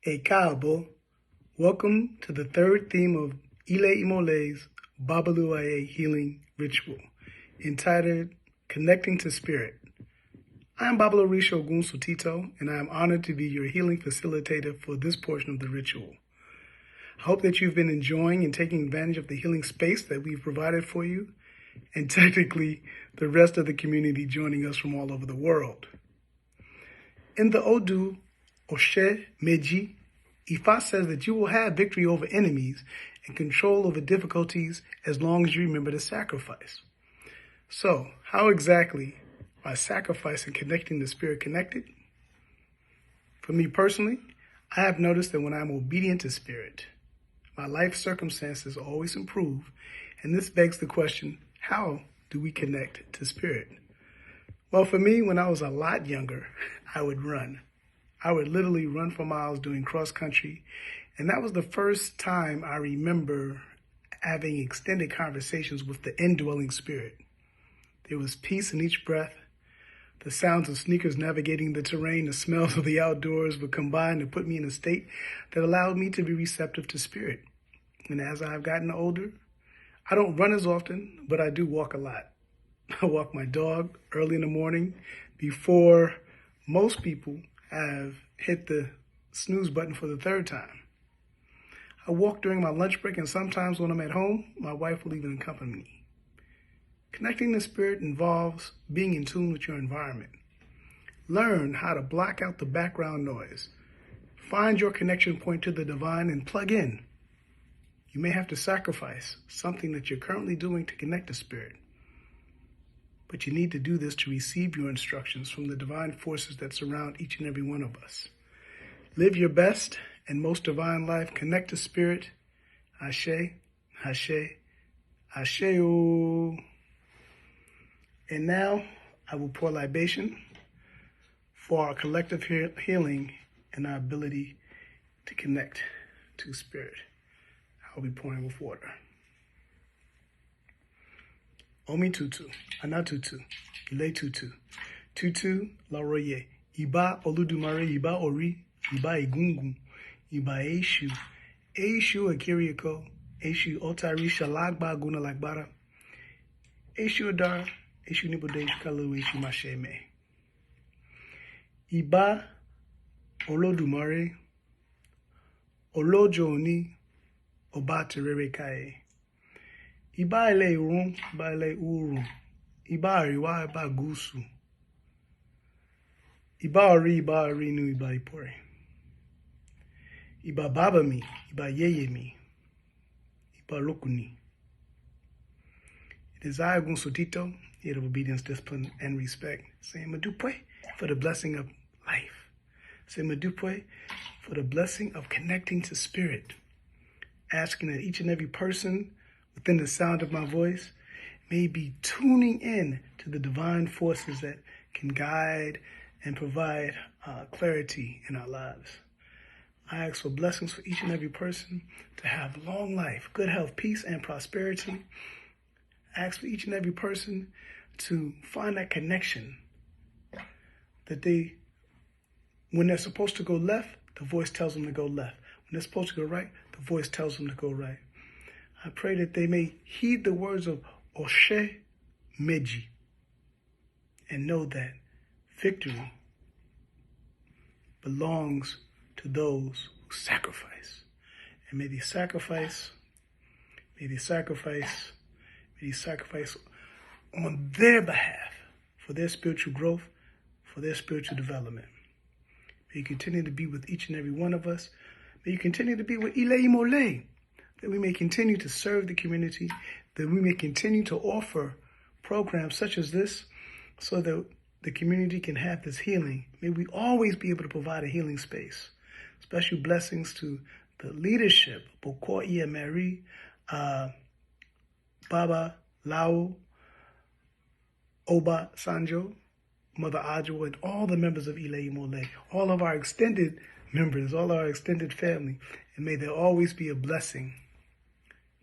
A Kaabo, welcome to the third theme of Ile Imole's Babaluaiye healing ritual, entitled Connecting to Spirit. I am Babaluaiye Ogun Sotito, and I am honored to be your healing facilitator for this portion of the ritual. I hope that you've been enjoying and taking advantage of the healing space that we've provided for you, and technically the rest of the community joining us from all over the world. In the Odu, Ose Meji, Ifa says that you will have victory over enemies and control over difficulties as long as you remember to sacrifice. So, how exactly are sacrifice and connecting the spirit connected? For me personally, I have noticed that when I'm obedient to spirit, my life circumstances always improve, and this begs the question, how do we connect to spirit? Well, for me, when I was a lot younger, I would run. I would literally run for miles doing cross country. And that was the first time I remember having extended conversations with the indwelling spirit. There was peace in each breath. The sounds of sneakers navigating the terrain, the smells of the outdoors would combine to put me in a state that allowed me to be receptive to spirit. And as I've gotten older, I don't run as often, but I do walk a lot. I walk my dog early in the morning before most people have hit the snooze button for the third time. I walk during my lunch break, and sometimes when I'm at home, my wife will even accompany me. Connecting the spirit involves being in tune with your environment. Learn how to block out the background noise. Find your connection point to the divine and plug in. You may have to sacrifice something that you're currently doing to connect to spirit. But you need to do this to receive your instructions from the divine forces that surround each and every one of us. Live your best and most divine life. Connect to spirit. Ashe, Ashe, Asheo. And now I will pour libation for our collective healing and our ability to connect to spirit. I'll be pouring with water. Omi tutu, anatutu, ile tutu, tutu laroye, iba oludumare, iba ori, iba egungun, iba eshu, eshu akiriako, eshu otari shalagba guna lagbara, eshu adar, eshu nibode kalu eshu masheme. Iba olodumare, olojo oni, oba terere kae. Iba ile irun, iba ile urun, iba ariwa, iba gúúsù, iba ori inu, iba ipore. Iba baba mi, iba yeye mi, iba lokuni. It is I, Ogun Sotito, yet of obedience, discipline, and respect, saying Madupwe for the blessing of life. Say Madupwe for the blessing of connecting to spirit. Asking that each and every person within the sound of my voice may be tuning in to the divine forces that can guide and provide clarity in our lives. I ask for blessings for each and every person to have long life, good health, peace, and prosperity. I ask for each and every person to find that connection that when they're supposed to go left, the voice tells them to go left. When they're supposed to go right, the voice tells them to go right. I pray that they may heed the words of Ose Meji and know that victory belongs to those who sacrifice. And may they sacrifice on their behalf for their spiritual growth, for their spiritual development. May you continue to be with each and every one of us. May you continue to be with Ile Imole, that we may continue to serve the community, that we may continue to offer programs such as this so that the community can have this healing. May we always be able to provide a healing space. Special blessings to the leadership, Babaluaiye Mary, Babaluaiye, Oba Sanjo, Mother Ajo, and all the members of Ile Imole, all of our extended members, all our extended family, and may there always be a blessing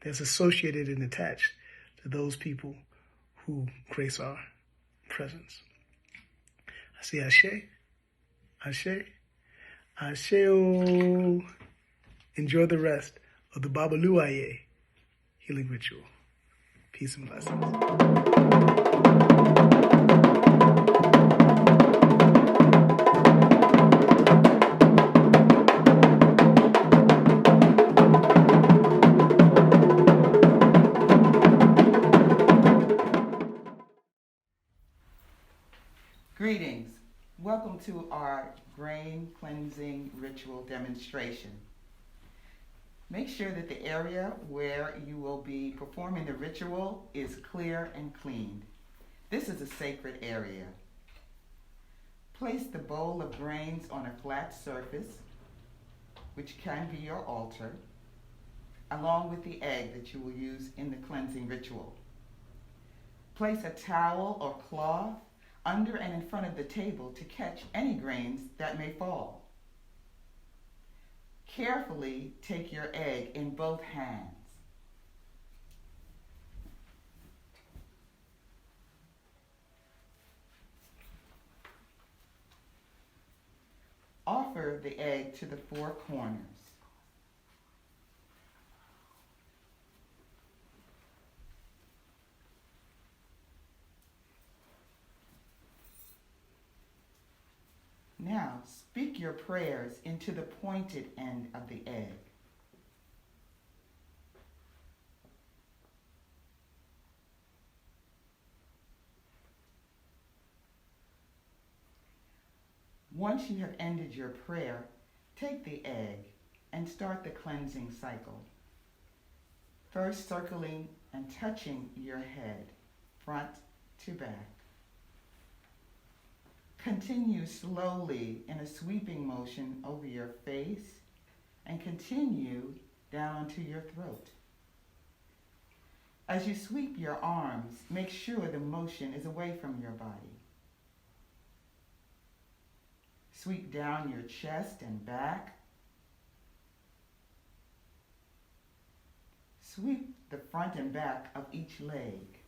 that's associated and attached to those people who grace our presence. I say Ashe, Ashe, Asheo. Enjoy the rest of the Babaluaiye healing ritual. Peace and blessings. Greetings. Welcome to our grain cleansing ritual demonstration. Make sure that the area where you will be performing the ritual is clear and cleaned. This is a sacred area. Place the bowl of grains on a flat surface, which can be your altar, along with the egg that you will use in the cleansing ritual. Place a towel or cloth under and in front of the table to catch any grains that may fall. Carefully take your egg in both hands. Offer the egg to the four corners. Now, speak your prayers into the pointed end of the egg. Once you have ended your prayer, take the egg and start the cleansing cycle. First circling and touching your head, front to back. Continue slowly in a sweeping motion over your face and continue down to your throat. As you sweep your arms, make sure the motion is away from your body. Sweep down your chest and back. Sweep the front and back of each leg.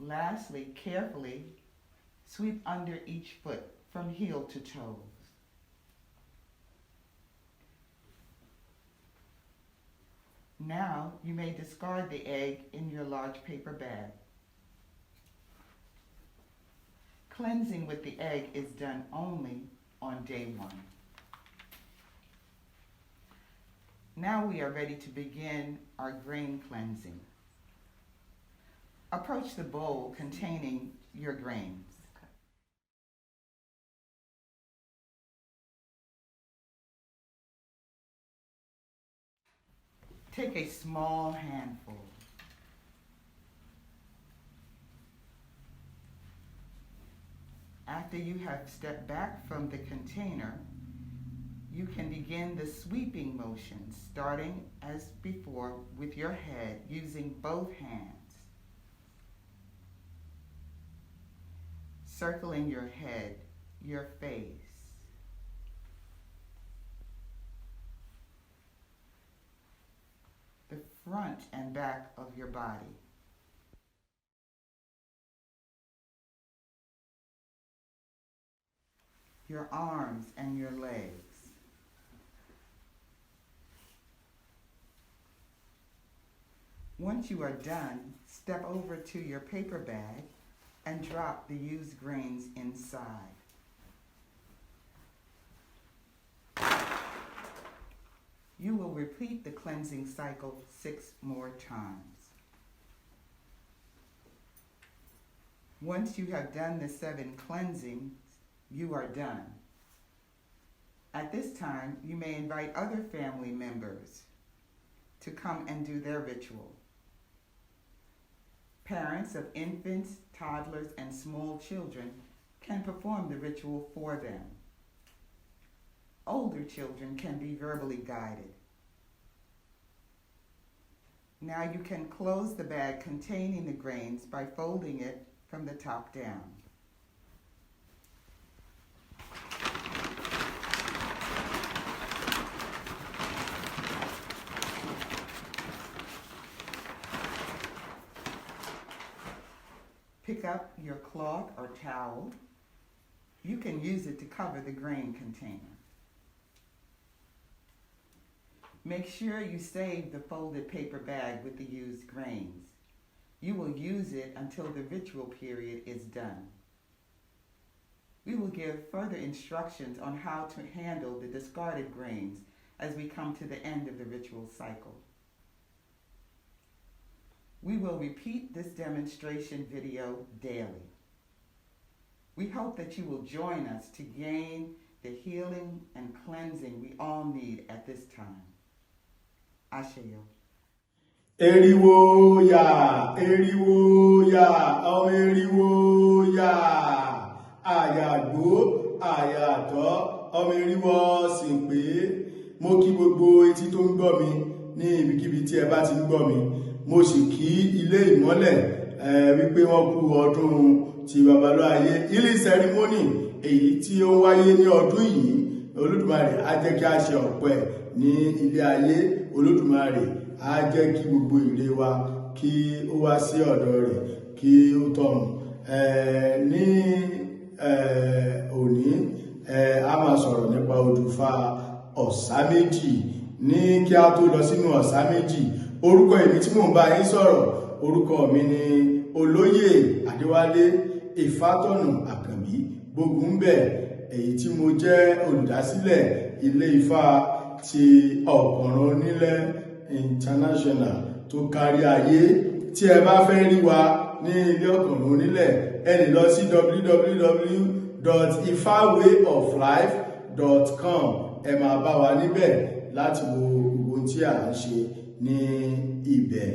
Lastly, carefully sweep under each foot from heel to toes. Now you may discard the egg in your large paper bag. Cleansing with the egg is done only on day 1. Now we are ready to begin our grain cleansing. Approach the bowl containing your grains. Take a small handful. After you have stepped back from the container, you can begin the sweeping motion, starting as before with your head using both hands. Circling your head, your face. The front and back of your body. Your arms and your legs. Once you are done, step over to your paper bag and drop the used grains inside. You will repeat the cleansing cycle 6 more times. Once you have done the 7 cleansings, you are done. At this time, you may invite other family members to come and do their ritual. Parents of infants, toddlers, and small children can perform the ritual for them. Older children can be verbally guided. Now you can close the bag containing the grains by folding it from the top down. Pick up your cloth or towel You can use it to cover the grain container. Make sure you save the folded paper bag with the used grains. You will use it until the ritual period is done. We will give further instructions on how to handle the discarded grains as we come to the end of the ritual cycle. We will repeat this demonstration video daily. We hope that you will join us to gain the healing and cleansing we all need at this time. Ashayo. Eriwo ya, ọmọ eriwo ya, àyàgbó, àyàtọ̀, ọmọ eriwo sì ń pé mo kí gbogbo etí tó ń gbọ́ mi ní ibikíbi tí ẹ bá ti ń gbọ́ mi. Mo sì kí Ilé Ìmọ́lẹ̀ wípé wọ́n kú ọdún ti Babaluaiye healing ceremony èyí tí ó wáyé ní ọdún yìí. Olódùmarè á jẹ́ kí a ṣe ọ̀pọ̀ ní ilé ayé. Olódùmarè á jẹ́ kí gbogbo ire wa kí ó wá sí ọ̀dọ̀ rẹ̀ kí ó tọ̀run. Ní òní a máa sọ̀rọ̀ nípa òdùfà Ọ̀sá Méjì. Ní kí a tó lọ sínú Ọ̀sá Méjì, orúkọ èmi tí mò ń bá yín sọ̀rọ̀, orúkọ mi ni Olóyè Adéwálé Ifátọ̀nà Àkànbí Gbógunbẹ̀, èyí tí mo jẹ́ olùdásílẹ̀ Ilé Ifá ti Ọ̀kànràn Onílẹ̀ International tó kárí ayé. Tí ẹ bá fẹ́ rí wa ní Ilé Ọ̀kànràn Onílẹ̀, ẹ lè lọ sí www.ifawayoflife.com. ẹ máa bá wa níbẹ̀ láti wo gbogbo tí à ń ṣe ní ibẹ̀.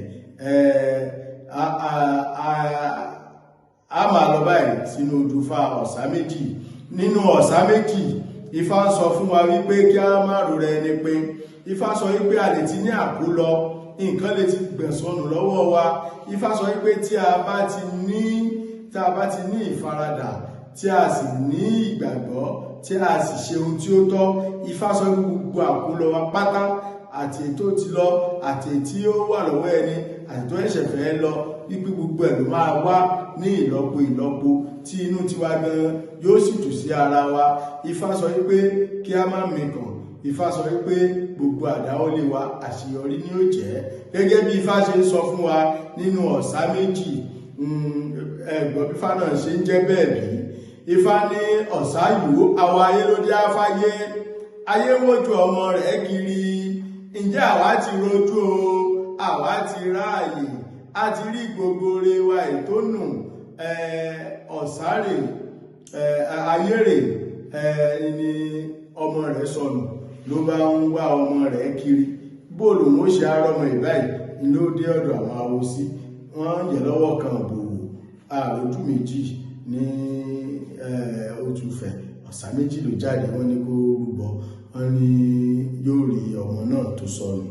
A máa lọ báyìí sínú òdùfà Ọ̀sá Méjì. Nínú Ọ̀sá Méjì, Ifá sọ fún wa wípé kí a má rora ẹni pé. Ifá sọ wípé a lè ti ní àkólọ, nǹkan lè ti gbẹ̀sọ̀nù lọ́wọ́ wa. Ifá sọ wípé tí a bá ti ní ìfaradà, tí a sì ní ìgbàgbọ́, tí a sì ṣe ohun tí ó tọ́, Ifá sọ wípé gbogbo àkólọ wa pátá, àti èyí tó ti lọ, àti èyí tí ó wà lọ́wọ́ ẹni, àti tó ẹ̀ṣẹ̀ fẹ́ lọ, wípé gbogbo ẹ̀ ló máa wá ní ìlọ́po tí inú tiwa gan yóò sì tù sí ara wa. Ifá sọ wípé kí a má mikàn. Ifá sọ wípé gbogbo àdáwọ́lé wa àṣeyọrí ni ó jẹ́. Gẹ́gẹ́ bí Ifá ṣe ń sọ fún wa nínú Ọ̀sá Méjì, ẹ̀gbọ́n bí Ifá náà ṣe ń jẹ́ bẹ́ẹ̀ bí. Ifá ní ọ̀sá yòó, àwa ayé ló dé afáyé, ayé wojú ọmọ rẹ̀ kiri. Ǹjẹ́ àwa ti rojú o, àwa ti ráàyè, a ti rí gbogbo re wa ètò nù. Ọ̀sá rè, ayé rè, ni ọmọ rẹ̀ sọnù ló bá ń wá ọmọ rẹ̀ kiri. Bóòlù ó ṣe arọmọ ìbáyìí ló dé ọ̀dọ̀ àwọn awo sí. Wọ́n yẹ̀ lọ́wọ́ kan bòwò àròjù méjì ní òtúfẹ̀. Ọ̀sá Méjì ló jáde, wọ́n ní kó rúbọ, wọ́n ní yóò rí ọmọ náà tó sọnù.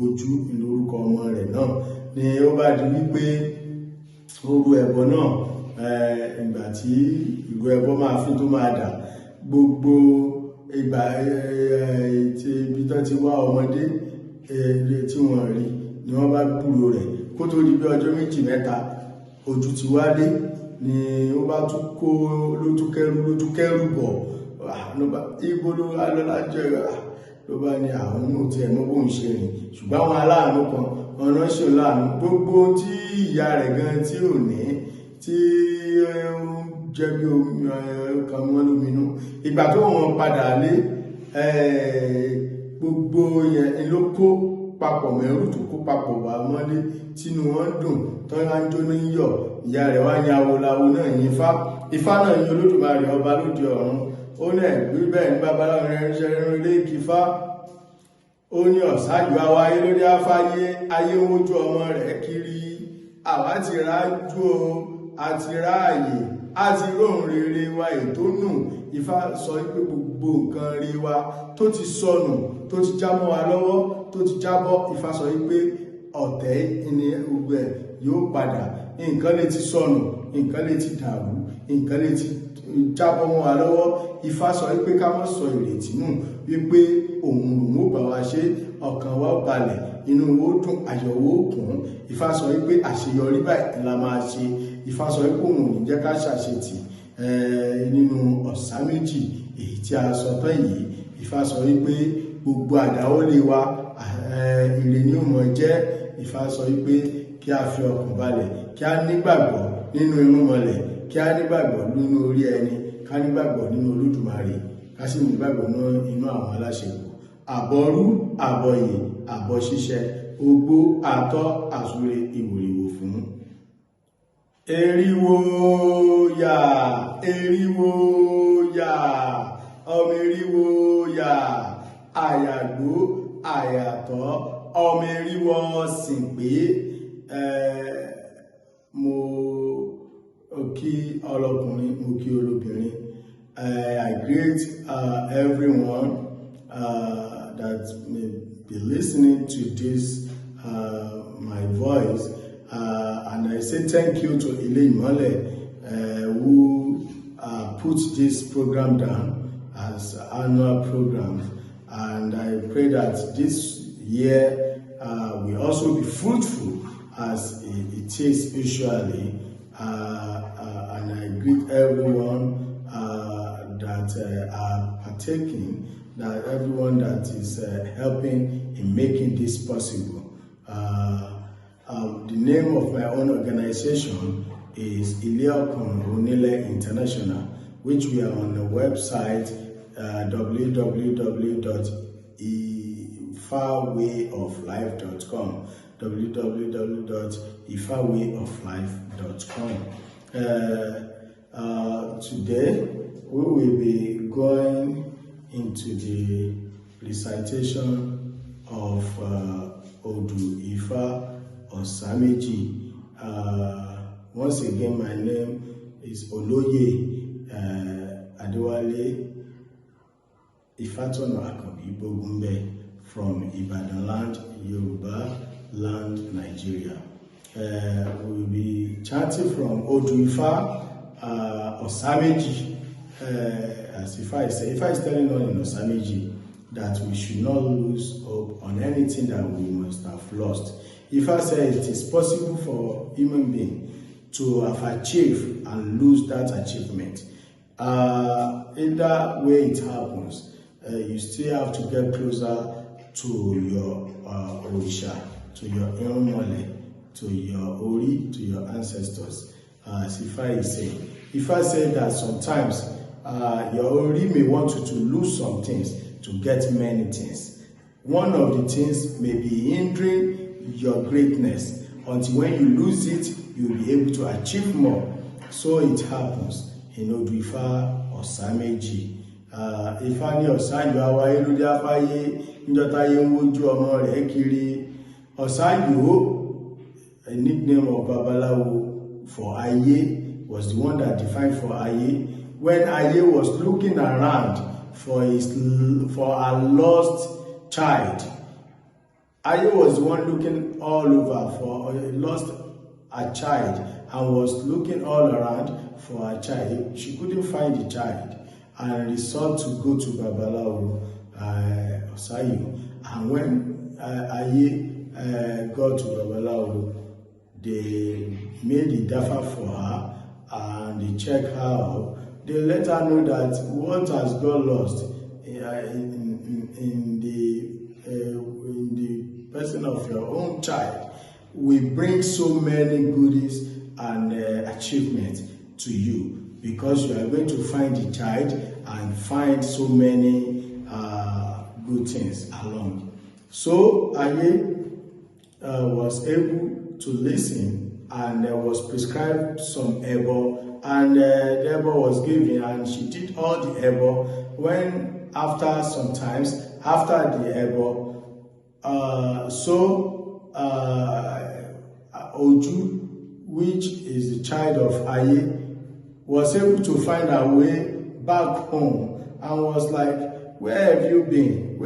Ojú lórúkọ ọmọ rẹ̀ náà ni ó bá di wípé ó rú ẹbọ náà. Ìgbà tí ìrú ẹbọ máa fi tó máa dà, gbogbo ìgbà ibi tán ti wá ọmọdé tí wọ́n rí ni wọ́n bá gbúrò rẹ̀. Kó tó di bí ọjọ́ méjì mẹ́ta, ojú ti wálé ni ó bá tún kó ló tún kẹ́rù bọ̀. Ibo ló wá lọ́la jẹ́ ló bá ní àwọn ohun tí ẹ̀mọ́ bóun ṣe rìn. Ṣùgbọ́n àwọn aláàánú kan, ọ̀nà ṣe láàánú gbogbo tí ìyá rẹ̀ gan tí ò ní, tí jẹ́ bí omi kan wọ́n lóminú. Ìgbà tó wọ́n padà lé, gbogbo yẹn ló kó papọ̀ mẹ́rù tó kó papọ̀ wà mọ́lé, tínú wọn dùn, tó ń jó ní yọ̀. Ìyá rẹ̀ wá ní awolawo náà ní Ifá náà ní Olódùmarè ọba lóde ọ̀run. Ó ní ẹ̀gbí bẹ́ẹ̀ ní babaláwo rẹ̀ ṣẹ̀rẹ̀ ilé ìkífá. Ó ní ọ̀sá yòó, àwa ayé ló dé afáyé, ayé ń wojú ọmọ rẹ̀ kiri. Àwa ti rájú o, àti ráàyè, àti róhùn rere wa ètò nù. Ifá sọ wípé gbogbo nǹkan rere wa tó ti sọnù, tó ti jábọ́ wa lọ́wọ́, tó ti jábọ́. Ifá sọ wípé ọ̀tẹ̀ ní gbogbo ẹ̀ yóò padà. Nǹkan lè ti sọnù, nǹkan lè ti dàrú, nǹkan lè ti jábọ́ mọ́ wa lọ́wọ́. Ifá sọ wípé ká má sọ ìrètí nù, wípé òun ló bá wa ṣe, ọkàn wa balẹ̀, inú wo dùn, ayọ̀ wo kún. Ifá sọ wípé àṣeyọrí báyìí la máa ṣe. Ifá sọ wípé òun ò ní jẹ́ ká ṣàṣetì. nínú Ọ̀sá Méjì èyí tí a sọ tán yìí. Ifá sọ wípé gbogbo àdáwọ́lé wa ire ni ó mọ̀ jẹ́. Ifá sọ wípé kí a fi ọkàn balẹ̀, kí a nígbàgbọ́ nínú irúnmọlẹ̀, kí a nígbàgbọ́ nínú orí ẹni, ká nígbàgbọ́ nínú Olódùmarè, ká sì nígbàgbọ́ nínú àwọn aláṣepọ̀. Àbọ̀rú, àbọ̀yè, àbọ̀ ṣíṣẹ, ogbó, àtọ́, àsúre, ìwòrìwò fún. Eriwo yà, eriwo yà, ọmọ eriwo yà, àyàgbó, àyàtọ̀, ọmọ eriwo sìn pé. Mo kí ọlọ́kùnrin, mo kí olóbìnrin. I greet everyone that may be listening to this, my voice, and I say thank you to Ile Imole, who put this program down as annual programs, and I pray that this year will also be fruitful as it is usually, and I greet everyone that are partaking, that everyone that is helping in making this possible. The name of my own organization is Ile Imole International, which we are on the website www.ifawayoflife.com www.ifawayoflife.com. Today we will be going into the recitation of Odu Ifa Ose Meji. Once again, my name is Oloye Adewale Ifatono Akanbi Bogumbe from Ibadan land, Yoruba land, Nigeria. We will be chanting from Odu Ifa Ose Meji. As Ifa is telling us in Ose Meji that we should not lose hope on anything that we must have lost. Ifa says it is possible for human being to have achieved and lose that achievement. Either way it happens, you still have to get closer to your Orisa, to your Ile Imole, to your Ori, to your ancestors. As Ifa is saying. Ifa said that sometimes your Ori may want you to lose some things to get many things. One of the things may be hindering your greatness. Until when you lose it, you will be able to achieve more. So it happens in Odu Ifa Ose Meji. Ifa ni Ọ̀sáyò awáyé lórí afáyé níjọ́táyé ń wojú ọmọ rẹ̀ kiri. Ọ̀sáyò, a nickname of Babalawo for Aye, was the one that defined for Aye. When Aye was looking around for a lost child, Aye was the one looking all over for a child and was looking all around for a child. She couldn't find the child and resolved to go to Babalawo Ọ̀sáyò. And when Aye got to Babalawo, they made the dafa for her and they checked her out. They let her know that what has God lost in the person of your own child will bring so many goodies and achievements to you, because you are going to find the child and find so many good things along. So Aye was able to listen, and was prescribed some ebo, and the ebo was given, and she did all the ebo. When after some times, after the ebo, Oju, which is the child of Aye, was able to find her way back home and was like, where have you been?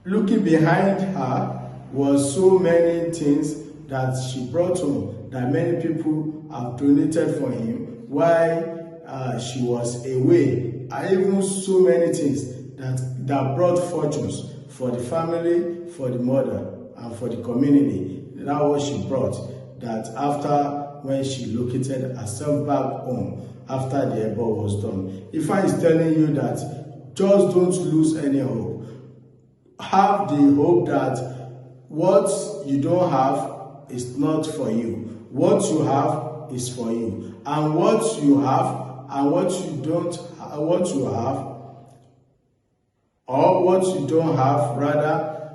Looking behind her was so many things that she brought home, that many people have donated for him while she was away. And even so many things that brought fortunes for the family, for the mother, and for the community. That was she brought. That after when she located herself back home after the Ebo was done. Ifa is telling you that just don't lose any hope. Have the hope that what you don't have is not for you. What you have is for you. And what you have and what you don't, what you have or what you don't have rather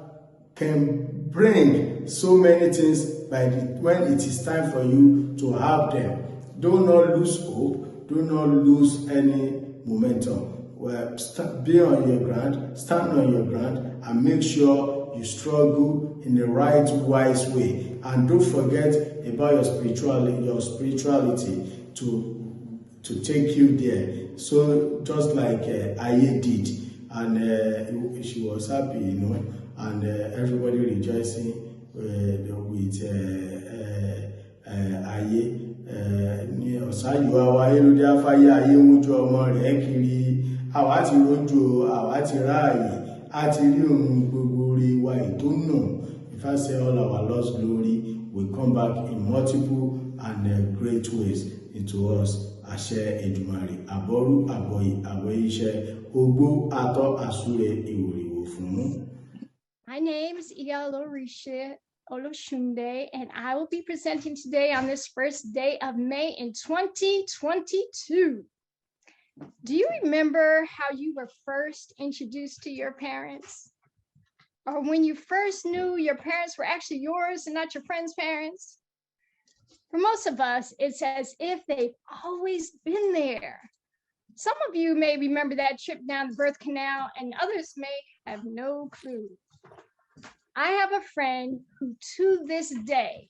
can bring so many things when it is time for you to have them. Do not lose hope. Do not lose any momentum. Well, be on your ground, stand on your ground, and make sure you struggle in the right, wise way. And don't forget about your spirituality to take you there. So just like Aye did, and she was happy, and everybody rejoicing with Aye. Ní ọ̀sán yóò àwa ayé ló dé afáyé ayé ń wojú ọmọ rẹ̀ kiri àwa ti rójú àwa ti ráàyè a ti rí ohun gbogbo rí wa ìtónà. If I say all our Lord's glory will come back in multiple and great ways into us. Àṣẹ Èdùmàrè àbọ̀rú àbọ̀yè àbọ̀yè iṣẹ́ ogbó atọ́ àsúre ìwòrìwò fún. My name is Orisa Oloshunde, and I will be presenting today on this first day of May in 2022. Do you remember how you were first introduced to your parents? Or when you first knew your parents were actually yours and not your friend's parents? For most of us, it's as if they've always been there. Some of you may remember that trip down the birth canal, and others may have no clue. I have a friend who to this day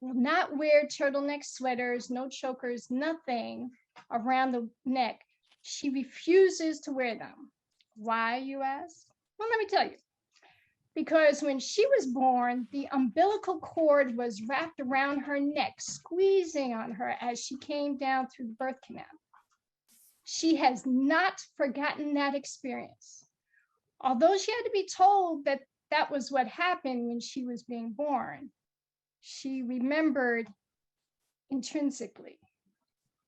will not wear turtleneck sweaters, no chokers, nothing around the neck. She refuses to wear them. Why, you ask? Well, let me tell you. Because when she was born, the umbilical cord was wrapped around her neck, squeezing on her as she came down through the birth canal. She has not forgotten that experience. Although she had to be told that that was what happened when she was being born, she remembered intrinsically.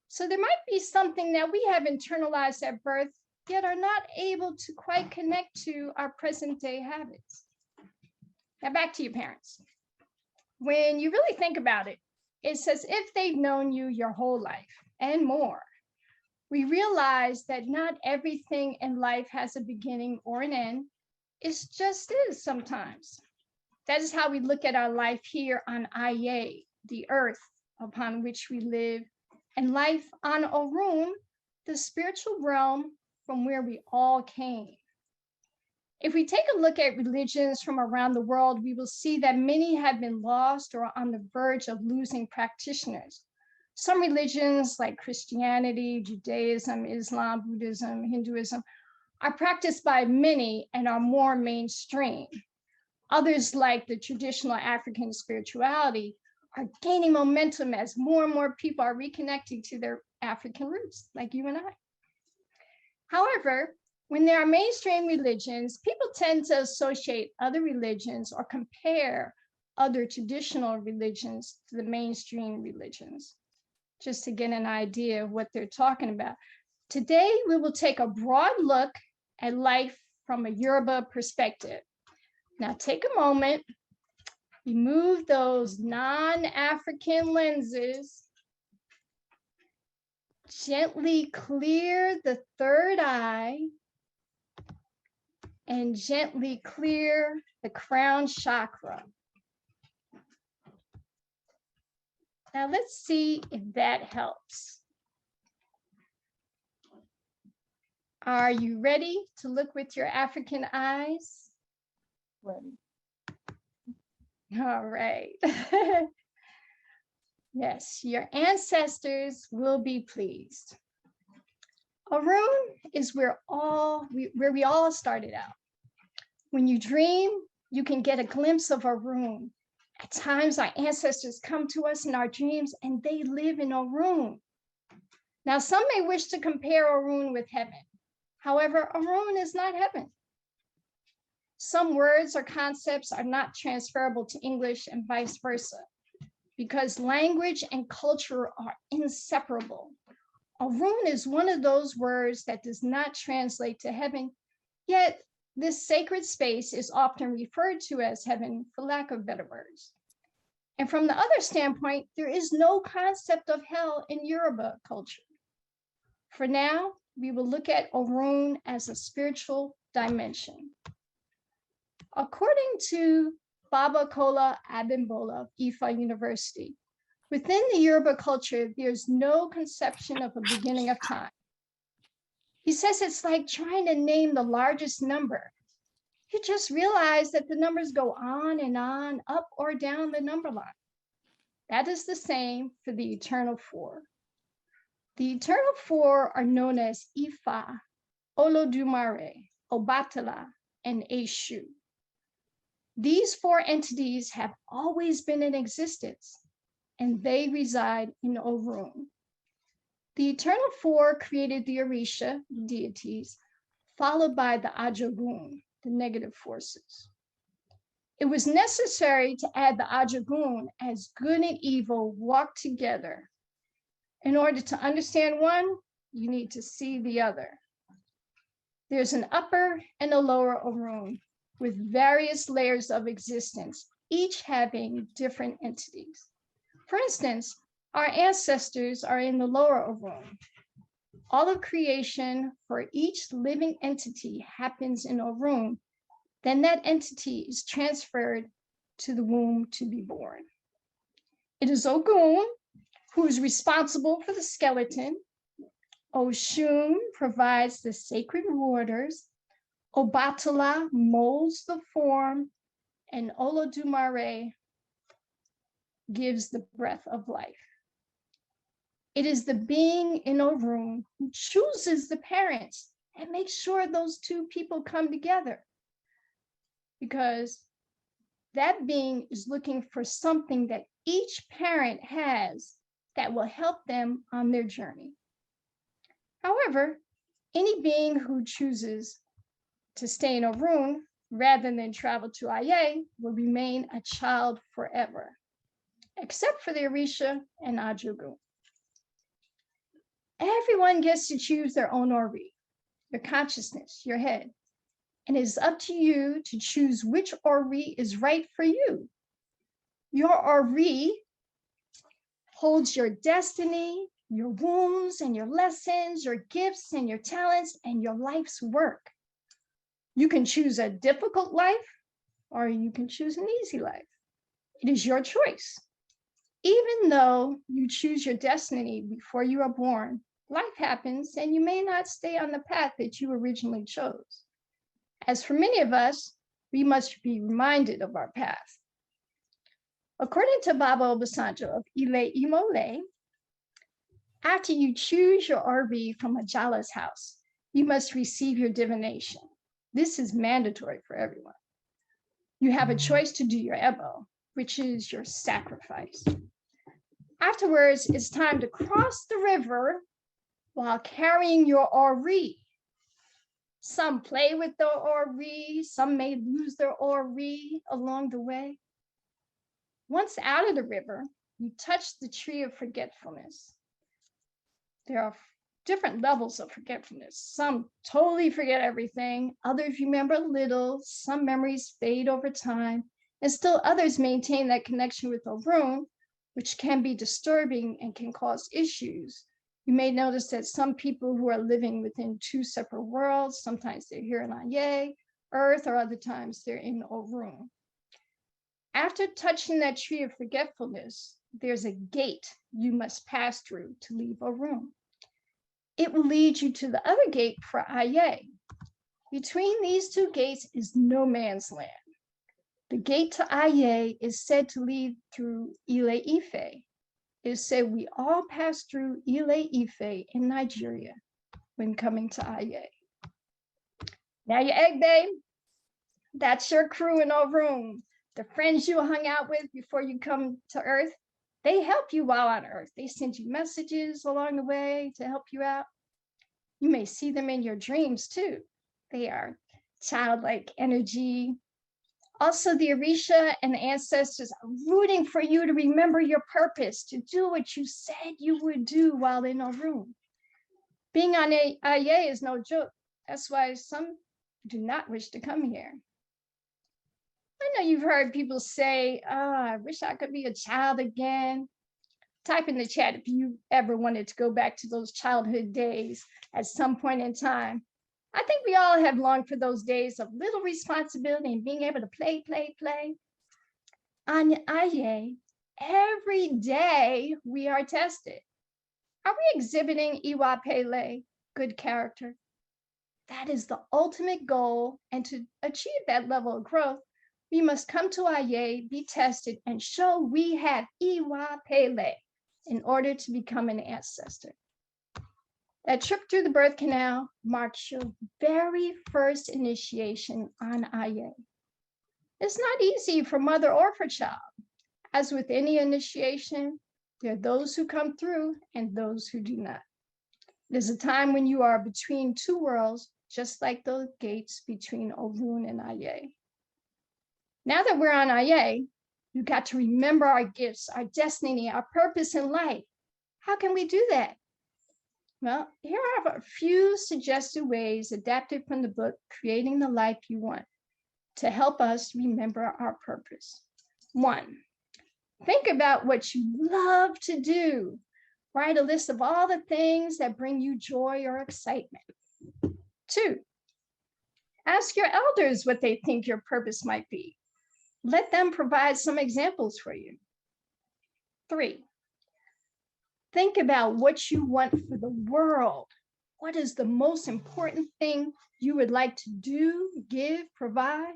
So there might be something that we have internalized at birth, yet are not able to quite connect to our present day habits. Now back to your parents. When you really think about it, it's as if they've known you your whole life and more. We realize that not everything in life has a beginning or an end. It just is sometimes. That is how we look at our life here on Aye, the earth upon which we live, and life on Orun, the spiritual realm from where we all came. If we take a look at religions from around the world, we will see that many have been lost or on the verge of losing practitioners. Some religions like Christianity, Judaism, Islam, Buddhism, Hinduism are practiced by many and are more mainstream. Others, like the traditional African spirituality, are gaining momentum as more and more people are reconnecting to their African roots, like you and I. However, when there are mainstream religions, people tend to associate other religions or compare other traditional religions to the mainstream religions, just to get an idea of what they're talking about. Today, we will take a broad look at life from a Yoruba perspective. Now take a moment, remove those non-African lenses, gently clear the third eye, and gently clear the crown chakra. Now let's see if that helps. Are you ready to look with your African eyes? Ready. All right. Yes, your ancestors will be pleased. Orun is where we all started out. When you dream, you can get a glimpse of Orun. At times, our ancestors come to us in our dreams and they live in Orun. Now, some may wish to compare Orun with heaven. However, Orun is not heaven. Some words or concepts are not transferable to English and vice versa, because language and culture are inseparable. Orun is one of those words that does not translate to heaven, yet this sacred space is often referred to as heaven for lack of better words. And from the other standpoint, there is no concept of hell in Yoruba culture. For now, we will look at Orun as a spiritual dimension. According to Babakola Abimbola of Ifa University, within the Yoruba culture, there's no conception of a beginning of time. He says it's like trying to name the largest number. You just realize that the numbers go on and on, up or down the number line. That is the same for the eternal four. The eternal four are known as Ifa, Olodumare, Obatala, and Eshu. These four entities have always been in existence, and they reside in Orun. The eternal four created the Orisa, deities, followed by the Ajogun, the negative forces. It was necessary to add the Ajogun as good and evil walk together. In order to understand one, you need to see the other. There's an upper and a lower Orun with various layers of existence, each having different entities. For instance, our ancestors are in the lower Orun. All of creation for each living entity happens in Orun. Then that entity is transferred to the womb to be born. It is Ogun who is responsible for the skeleton. Oshun provides the sacred waters. Obatala molds the form, and Olodumare gives the breath of life. It is the being in Orun who chooses the parents and makes sure those two people come together, because that being is looking for something that each parent has that will help them on their journey. However, any being who chooses to stay in Orun rather than travel to Aye will remain a child forever, except for the Orisa and Ajogun. Everyone gets to choose their own Ori, your consciousness, your head, and it is up to you to choose which Ori is right for you. Your Ori holds your destiny, your wounds and your lessons, your gifts and your talents, and your life's work. You can choose a difficult life, or you can choose an easy life. It is your choice. Even though you choose your destiny before you are born, life happens and you may not stay on the path that you originally chose. As for many of us, we must be reminded of our path. According to Baba Obasanjo of Ile Imole, after you choose your RV from a Jala's house, you must receive your divination. This is mandatory for everyone. You have a choice to do your Ebo, which is your sacrifice. Afterwards, it's time to cross the river while carrying your Ori. Some play with their Ori, some may lose their Ori along the way. Once out of the river, you touch the tree of forgetfulness. There are different levels of forgetfulness. Some totally forget everything, others remember little, some memories fade over time, and still others maintain that connection with Orun, which can be disturbing and can cause issues. You may notice that some people who are living within two separate worlds, sometimes they're here in Aye, Earth, or other times they're in Orun. After touching that tree of forgetfulness, there's a gate you must pass through to leave Orun. It will lead you to the other gate for Aye. Between these two gates is no man's land. The gate to Aye is said to lead through Ile Ife. It is said we all pass through Ile Ife in Nigeria when coming to Aye. Now your egg, babe, that's your crew in Orun. The friends you hung out with before you come to Earth, they help you while on Earth. They send you messages along the way to help you out. You may see them in your dreams too. They are childlike energy, Also, the Orisa and the ancestors are rooting for you to remember your purpose, to do what you said you would do while in a room. Being on Aye is no joke. That's why some do not wish to come here. I know you've heard people say, I wish I could be a child again. Type in the chat if you ever wanted to go back to those childhood days at some point in time. I think we all have longed for those days of little responsibility and being able to play. On Aye, every day we are tested. Are we exhibiting Iwa Pele, good character? That is the ultimate goal, and to achieve that level of growth, we must come to Aye, be tested, and show we have Iwa Pele in order to become an ancestor. That trip through the birth canal marks your very first initiation on Aye. It's not easy for mother or for child. As with any initiation, there are those who come through and those who do not. There's a time when you are between two worlds, just like those gates between Orun and Aye. Now that we're on Aye, you've got to remember our gifts, our destiny, our purpose in life. How can we do that? Well, here are a few suggested ways adapted from the book, Creating the Life You Want, to help us remember our purpose. 1, think about what you love to do. Write a list of all the things that bring you joy or excitement. 2, ask your elders what they think your purpose might be. Let them provide some examples for you. 3, think about what you want for the world. What is the most important thing you would like to do, give, provide?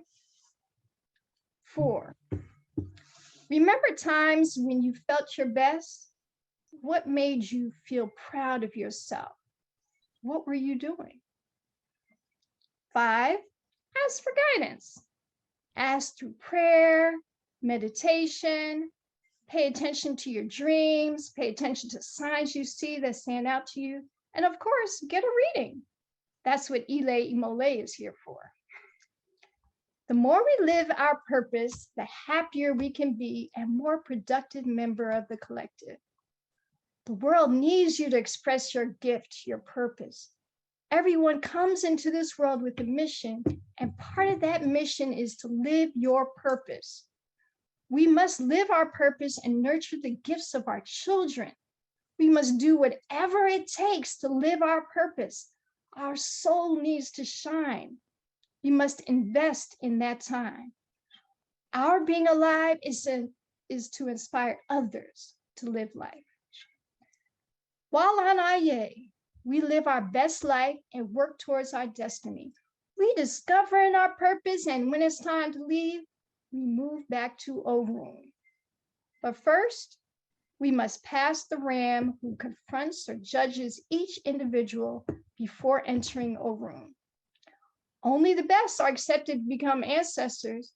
4, remember times when you felt your best. What made you feel proud of yourself? What were you doing? 5, ask for guidance. Ask through prayer, meditation, pay attention to your dreams, pay attention to signs you see that stand out to you, and of course, get a reading. That's what Ile Imole is here for. The more we live our purpose, the happier we can be and more productive member of the collective. The world needs you to express your gift, your purpose. Everyone comes into this world with a mission, and part of that mission is to live your purpose. We must live our purpose and nurture the gifts of our children. We must do whatever it takes to live our purpose. Our soul needs to shine. We must invest in that time. Our being alive is to inspire others to live life. While on Aye, we live our best life and work towards our destiny. We discover in our purpose, and when it's time to leave, we move back to Orun. But first, we must pass the ram who confronts or judges each individual before entering Orun. Only the best are accepted to become ancestors,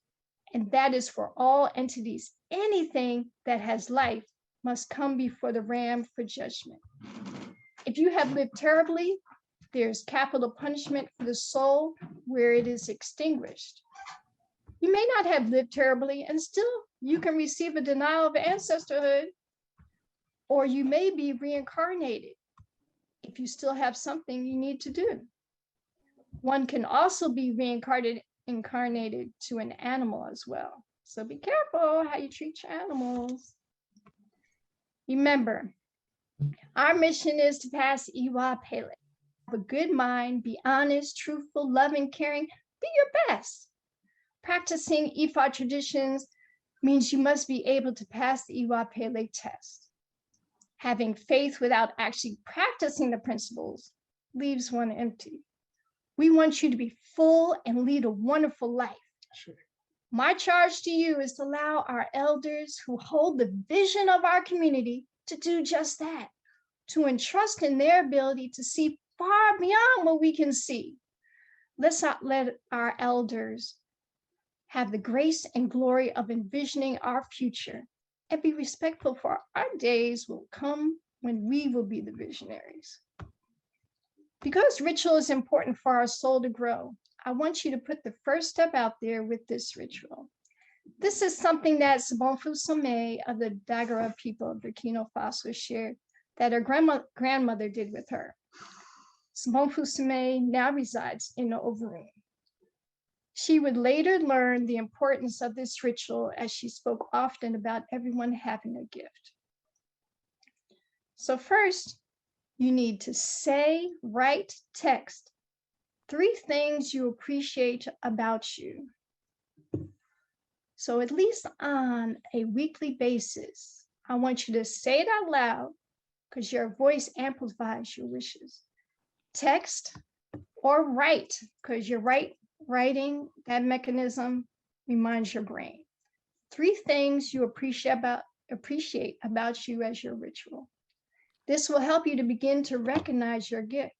and that is for all entities. Anything that has life must come before the ram for judgment. If you have lived terribly, there's capital punishment for the soul where it is extinguished. You may not have lived terribly, and still you can receive a denial of ancestorhood, or you may be reincarnated if you still have something you need to do. One can also be reincarnated to an animal as well. So be careful how you treat your animals. Remember, our mission is to pass Iwa Pele. Have a good mind, be honest, truthful, loving, caring, be your best. Practicing Ifa traditions means you must be able to pass the Iwa Pele test. Having faith without actually practicing the principles leaves one empty. We want you to be full and lead a wonderful life. Sure. My charge to you is to allow our elders who hold the vision of our community to do just that, to entrust in their ability to see far beyond what we can see. Let's not let our elders have the grace and glory of envisioning our future, and be respectful, for our days will come when we will be the visionaries. Because ritual is important for our soul to grow, I want you to put the first step out there with this ritual. This is something that Sabonfu Somé of the Dagara people of Burkina Faso shared that her grandmother did with her. Sabonfu Somé now resides in the Overroom. She would later learn the importance of this ritual as she spoke often about everyone having a gift. So first, you need to say, write, text 3 things you appreciate about you. So at least on a weekly basis, I want you to say it out loud because your voice amplifies your wishes. Text or write because your writing, that mechanism reminds your brain. 3 things you appreciate about you as your ritual. This will help you to begin to recognize your gift.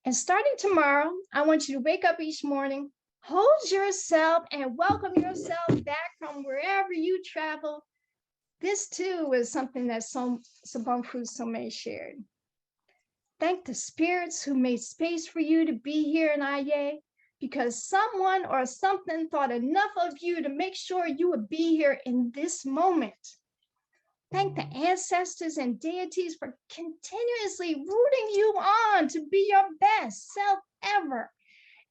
And starting tomorrow, I want you to wake up each morning, hold yourself, and welcome yourself back from wherever you travel. This too is something that Sabonfu Somé shared. Thank the spirits who made space for you to be here in Aye, because someone or something thought enough of you to make sure you would be here in this moment. Thank the ancestors and deities for continuously rooting you on to be your best self ever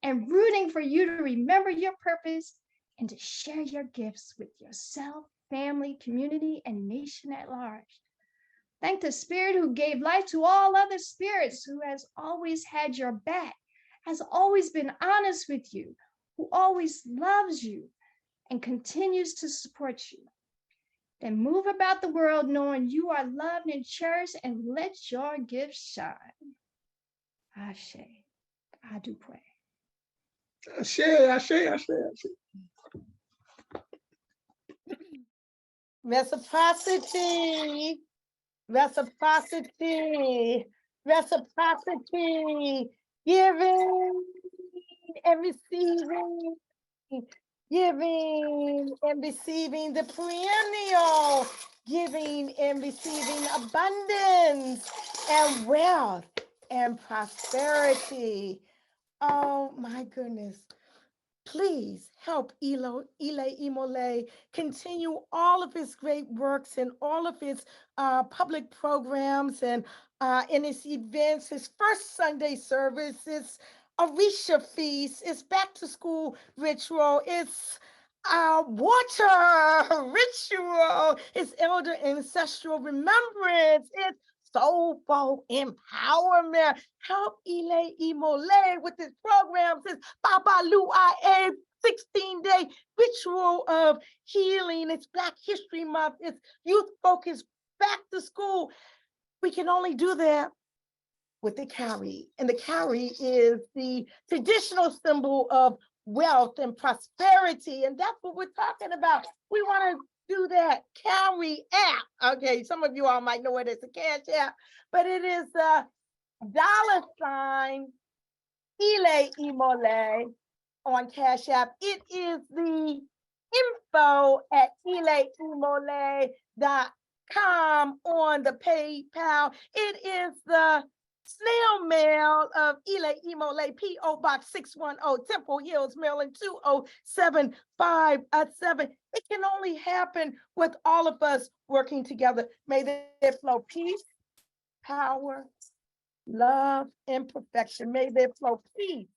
and rooting for you to remember your purpose and to share your gifts with yourself, family, community, and nation at large. Thank the spirit who gave life to all other spirits, who has always had your back, has always been honest with you, who always loves you and continues to support you. Then move about the world knowing you are loved and cherished, and let your gifts shine. Ashe, I do pray. Ashe, ashe, ashe, ashe. Reciprocity, reciprocity, reciprocity, giving and receiving, giving and receiving the perennial, giving and receiving abundance and wealth and prosperity. Oh my goodness. Please help Ile Imole continue all of his great works and all of his public programs and in his events, his first Sunday service, his Orisa feast, his back to school ritual, it's water ritual, his elder ancestral remembrance, it's soulful empowerment. Help Ile Imole with his programs, his Babaluaiye 16-day ritual of healing. It's Black History Month. It's youth focused back to school. We can only do that with the carry. And the carry is the traditional symbol of wealth and prosperity. And that's what we're talking about. We want to do that carry app. Okay, some of you all might know it as a cash app, but it is a $sign Ile Imole on Cash App. It is the info at ileimole.com on the PayPal. It is the snail mail of Ile Imole, P.O. Box 610, Temple Hills, Maryland 20757. It can only happen with all of us working together. May there flow peace, power, love, and perfection. May there flow peace.